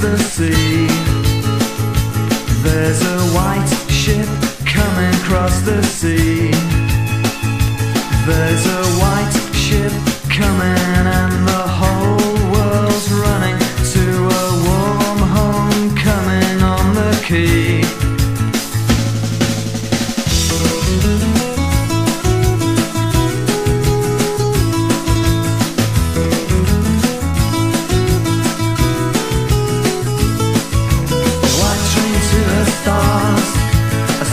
the sea. There's a white ship coming across the sea. There's a white ship coming and the whole world's running to a warm homecoming on the quay.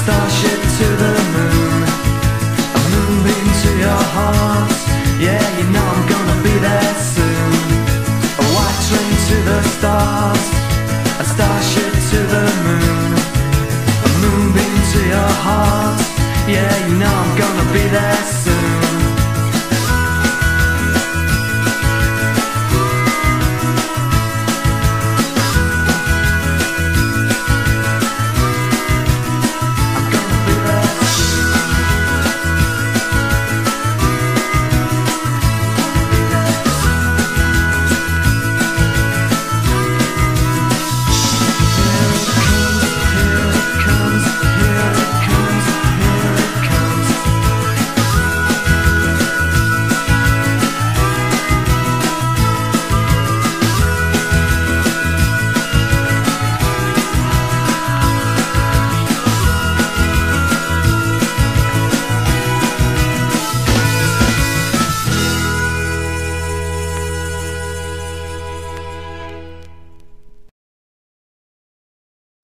Starship to the moon, a moonbeam to your heart. Yeah, you know I'm gonna be there soon. A white train to the stars, a starship to the moon, a moonbeam to your heart. Yeah, you know I'm gonna be there soon.